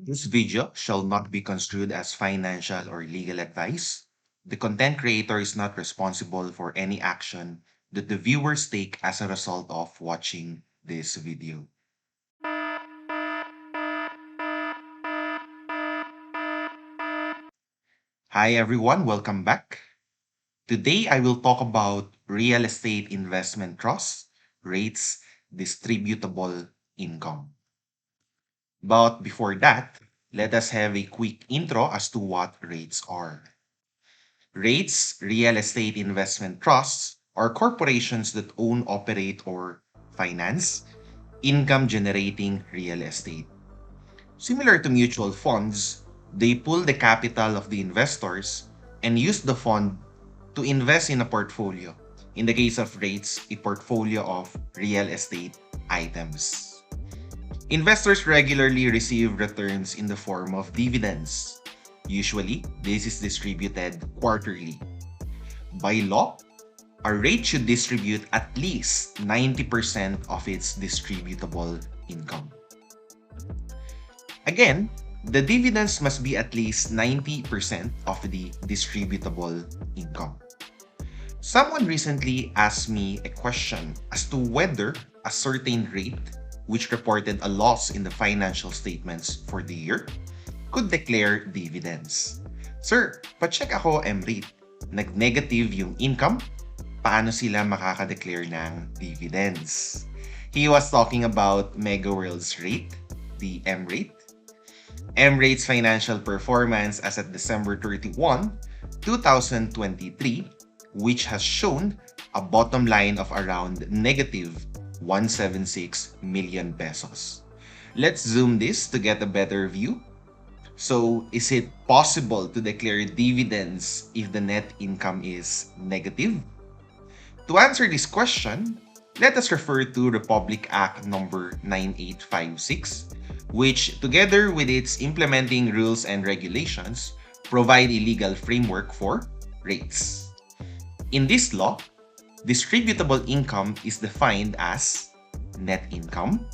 This video shall not be construed as financial or legal advice. The content creator is not responsible for any action that the viewers take as a result of watching this video. Hi everyone, welcome back. Today I will talk about real estate investment trust, REITs, distributable income. But before that, let us have a quick intro as to what REITs are. REITs, real estate investment trusts, are corporations that own, operate, or finance income generating real estate. Similar to mutual funds, they pool the capital of the investors and use the fund to invest in a portfolio. In the case of REITs, a portfolio of real estate items. Investors regularly receive returns in the form of dividends. Usually, this is distributed quarterly. By law, a REIT should distribute at least 90% of its distributable income. Again, the dividends must be at least 90% of the distributable income. Someone recently asked me a question as to whether a certain REIT, which reported a loss in the financial statements for the year, could declare dividends. Sir, pacheck ako MREIT. Nag-negative yung income, paano sila makaka-declare ng dividends? He was talking about MegaWorld's REIT, the MREIT. MREIT's financial performance as at December 31, 2023, which has shown a bottom line of around negative 176 million pesos. Let's zoom this to get a better view. So, is it possible to declare dividends if the net income is negative? To answer this question, let us refer to Republic Act number 9856, which together with its implementing rules and regulations provide a legal framework for REITs. In this law, distributable income is defined as net income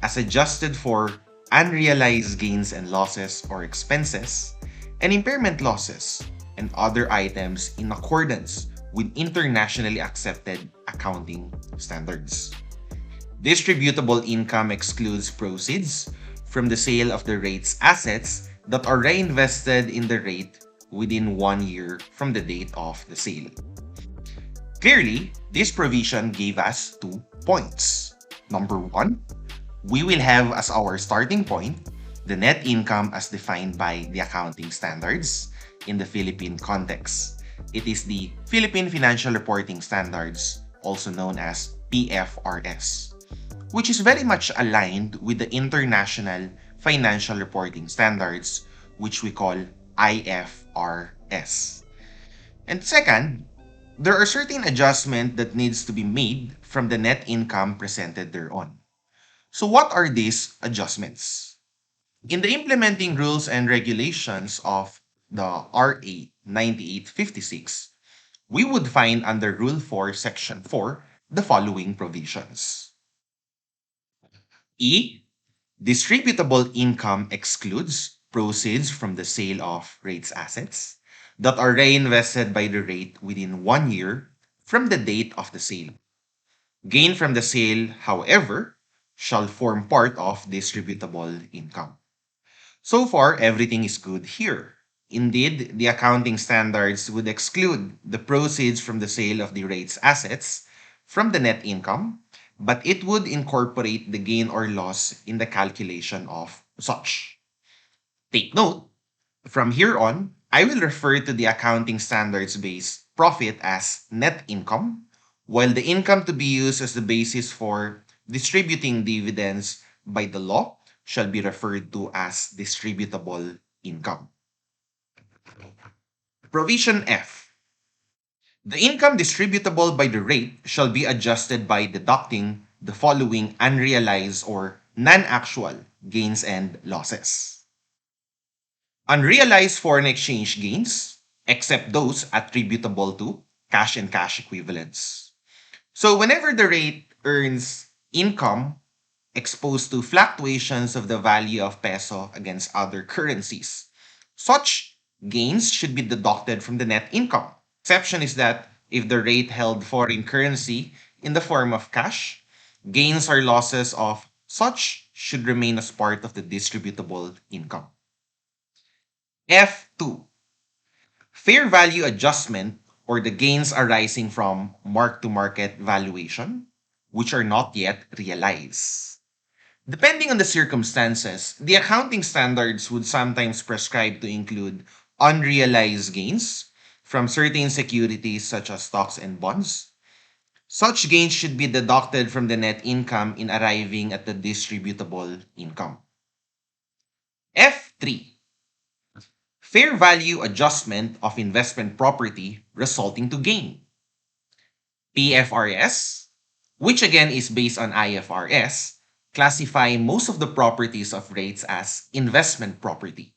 as adjusted for unrealized gains and losses or expenses, and impairment losses and other items in accordance with internationally accepted accounting standards. Distributable income excludes proceeds from the sale of the REIT's assets that are reinvested in the REIT within 1 year from the date of the sale. Clearly, this provision gave us 2 points. Number 1, we will have as our starting point the net income as defined by the accounting standards in the Philippine context. It is the Philippine Financial Reporting Standards, also known as PFRS, which is very much aligned with the International Financial Reporting Standards, which we call IFRS. And second, there are certain adjustments that needs to be made from the net income presented thereon. So what are these adjustments? In the implementing rules and regulations of the RA 9856, we would find under Rule 4, Section 4, the following provisions. E. Distributable income excludes proceeds from the sale of REITs assets that are reinvested by the REIT within 1 year from the date of the sale. Gain from the sale, however, shall form part of distributable income. So far, everything is good here. Indeed, the accounting standards would exclude the proceeds from the sale of the REIT's assets from the net income, but it would incorporate the gain or loss in the calculation of such. Take note, from here on, I will refer to the accounting standards based profit as net income, while the income to be used as the basis for distributing dividends by the law shall be referred to as distributable income. Provision F. The income distributable by the REIT shall be adjusted by deducting the following unrealized or non-actual gains and losses. Unrealized foreign exchange gains, except those attributable to cash and cash equivalents. So whenever the REIT earns income exposed to fluctuations of the value of peso against other currencies. Such gains should be deducted from the net income. Exception is that if the rate held foreign currency in the form of cash, gains or losses of such should remain as part of the distributable income. F2, fair value adjustment or the gains arising from mark to market valuation, which are not yet realized. Depending on the circumstances, the accounting standards would sometimes prescribe to include unrealized gains from certain securities such as stocks and bonds. Such gains should be deducted from the net income in arriving at the distributable income. F3, fair value adjustment of investment property resulting to gain. PFRS, which again is based on IFRS, classify most of the properties of REITs as investment property.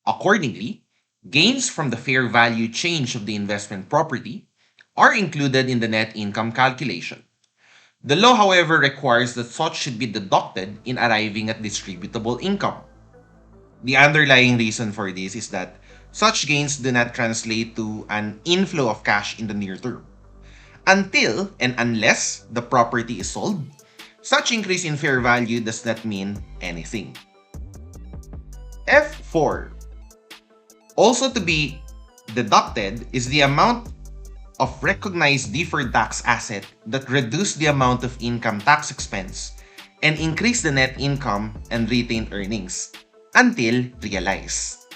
Accordingly, gains from the fair value change of the investment property are included in the net income calculation. The law, however, requires that such should be deducted in arriving at distributable income. The underlying reason for this is that such gains do not translate to an inflow of cash in the near term. Until and unless the property is sold, such increase in fair value does not mean anything. F4. Also to be deducted is the amount of recognized deferred tax asset that reduce the amount of income tax expense and increase the net income and retained earnings until realized.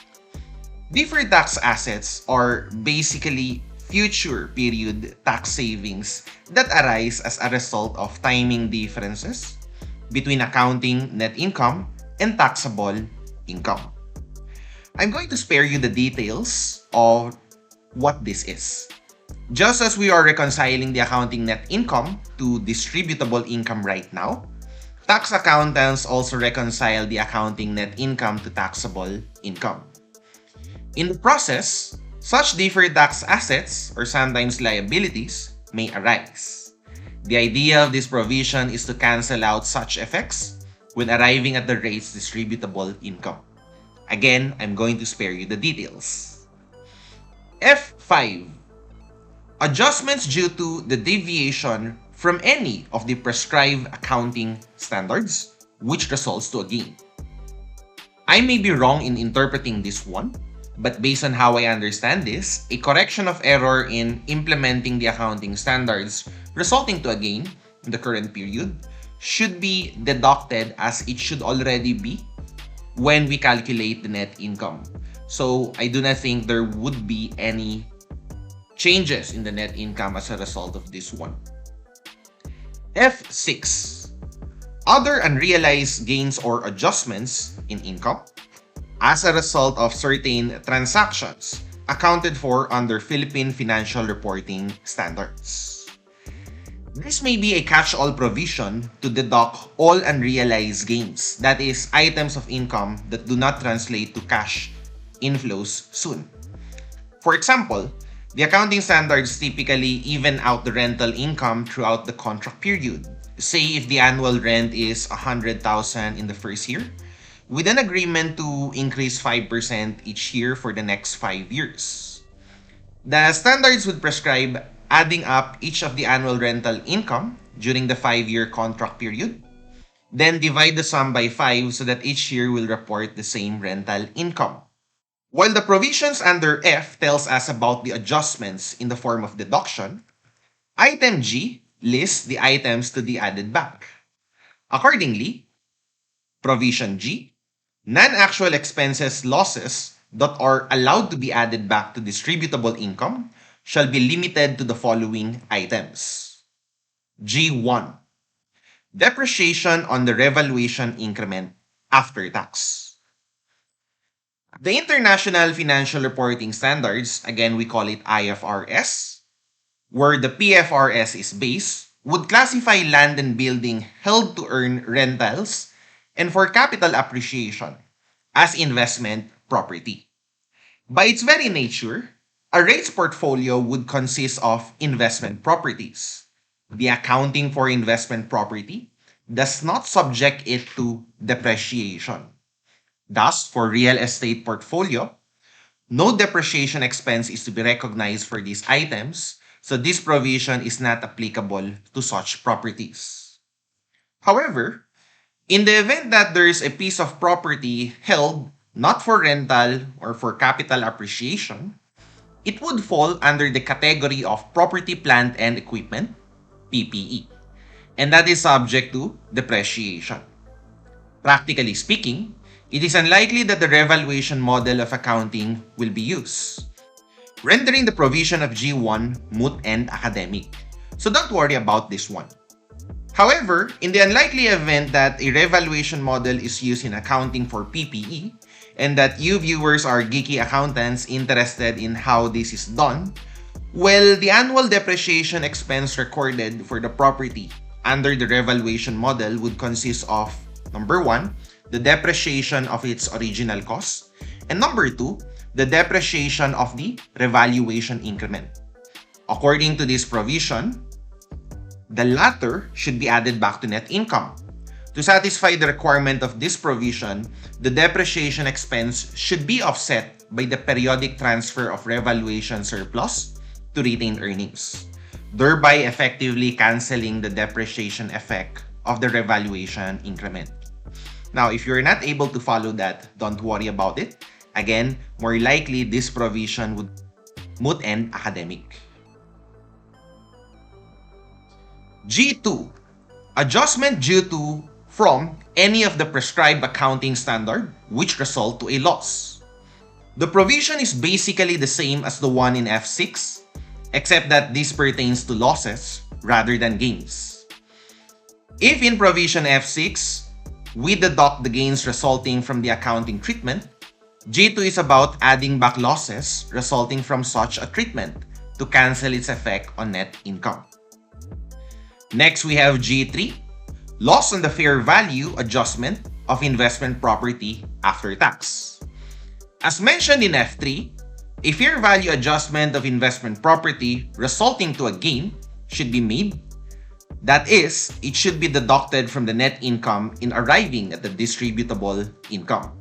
Deferred tax assets are basically future period tax savings that arise as a result of timing differences between accounting net income and taxable income. I'm going to spare you the details of what this is. Just as we are reconciling the accounting net income to distributable income right now, tax accountants also reconcile the accounting net income to taxable income. In the process, such deferred tax assets or sometimes liabilities may arise. The idea of this provision is to cancel out such effects when arriving at the REIT's distributable income. Again, I'm going to spare you the details. F5. Adjustments due to the deviation from any of the prescribed accounting standards, which results to a gain. I may be wrong in interpreting this one, but based on how I understand this, a correction of error in implementing the accounting standards resulting to a gain in the current period should be deducted as it should already be when we calculate the net income. So I do not think there would be any changes in the net income as a result of this one. F6. Other unrealized gains or adjustments in income as a result of certain transactions accounted for under Philippine Financial Reporting Standards. This may be a catch-all provision to deduct all unrealized gains, that is, items of income that do not translate to cash inflows soon. For example, the accounting standards typically even out the rental income throughout the contract period. Say if the annual rent is 100,000 in the first year, with an agreement to increase 5% each year for the next 5 years. The standards would prescribe adding up each of the annual rental income during the 5-year contract period, then divide the sum by 5 so that each year will report the same rental income. While the provisions under F tells us about the adjustments in the form of deduction, item G lists the items to be added back. Accordingly, provision G, non-actual expenses losses that are allowed to be added back to distributable income shall be limited to the following items. G1. Depreciation on the revaluation increment after tax. The International Financial Reporting Standards, again we call it IFRS, where the PFRS is based, would classify land and building held to earn rentals and for capital appreciation as investment property. By its very nature, a REITs portfolio would consist of investment properties. The accounting for investment property does not subject it to depreciation. Thus, for real estate portfolio, no depreciation expense is to be recognized for these items, so this provision is not applicable to such properties. However, in the event that there is a piece of property held not for rental or for capital appreciation, it would fall under the category of property, plant, and equipment, PPE, and that is subject to depreciation. Practically speaking, it is unlikely that the revaluation model of accounting will be used, rendering the provision of G1 moot and academic. So don't worry about this one. However, in the unlikely event that a revaluation model is used in accounting for PPE, and that you viewers are geeky accountants interested in how this is done, well, the annual depreciation expense recorded for the property under the revaluation model would consist of number one, the depreciation of its original cost, and number two, the depreciation of the revaluation increment. According to this provision, the latter should be added back to net income. To satisfy the requirement of this provision, the depreciation expense should be offset by the periodic transfer of revaluation surplus to retained earnings, thereby effectively canceling the depreciation effect of the revaluation increment. Now, if you're not able to follow that, don't worry about it. Again, more likely this provision would moot and academic. G2, adjustment due to from any of the prescribed accounting standard which result to a loss. The provision is basically the same as the one in F6, except that this pertains to losses rather than gains. If in provision F6, we deduct the gains resulting from the accounting treatment, G2 is about adding back losses resulting from such a treatment to cancel its effect on net income. Next, we have G3, loss on the fair value adjustment of investment property after tax. As mentioned in F3, a fair value adjustment of investment property resulting to a gain should be made. That is, it should be deducted from the net income in arriving at the distributable income.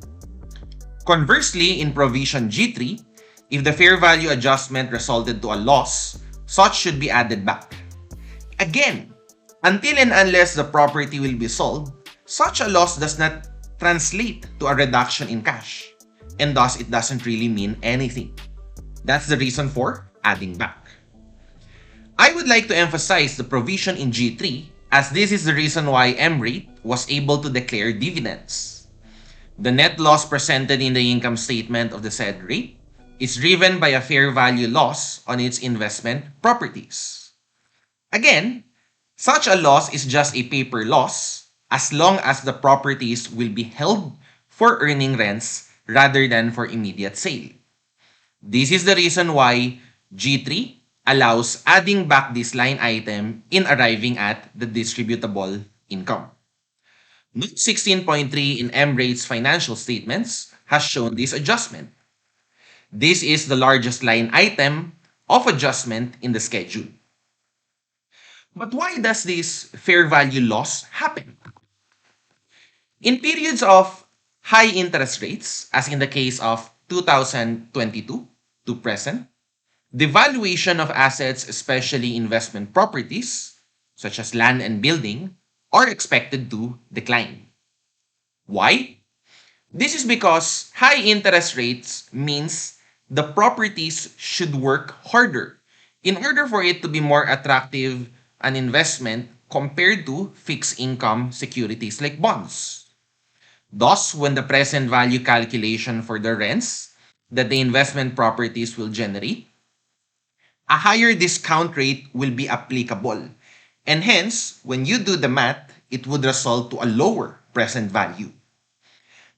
Conversely, in provision G3, if the fair value adjustment resulted to a loss, such should be added back. Again, until and unless the property will be sold, such a loss does not translate to a reduction in cash, and thus it doesn't really mean anything. That's the reason for adding back. I would like to emphasize the provision in G3 as this is the reason why REIT was able to declare dividends. The net loss presented in the income statement of the said REIT is driven by a fair value loss on its investment properties. Again, such a loss is just a paper loss as long as the properties will be held for earning rents rather than for immediate sale. This is the reason why G3 allows adding back this line item in arriving at the distributable income. Note 16.3 in MRATE's financial statements has shown this adjustment. This is the largest line item of adjustment in the schedule. But why does this fair value loss happen? In periods of high interest rates, as in the case of 2022 to present, the valuation of assets, especially investment properties, such as land and building, are expected to decline. Why? This is because high interest rates means the properties should work harder in order for it to be more attractive an investment compared to fixed income securities like bonds. Thus, when the present value calculation for the rents that the investment properties will generate, a higher discount rate will be applicable. And hence, when you do the math, it would result to a lower present value.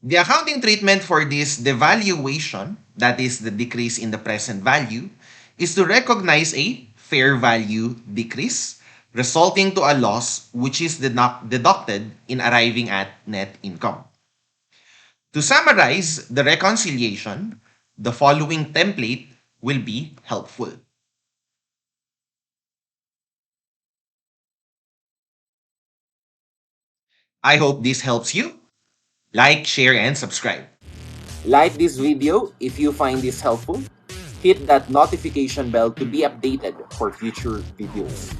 The accounting treatment for this devaluation, that is the decrease in the present value, is to recognize a fair value decrease resulting to a loss which is deducted in arriving at net income. To summarize the reconciliation, the following template will be helpful. I hope this helps you. Like, share, and subscribe. Like this video if you find this helpful. Hit that notification bell to be updated for future videos.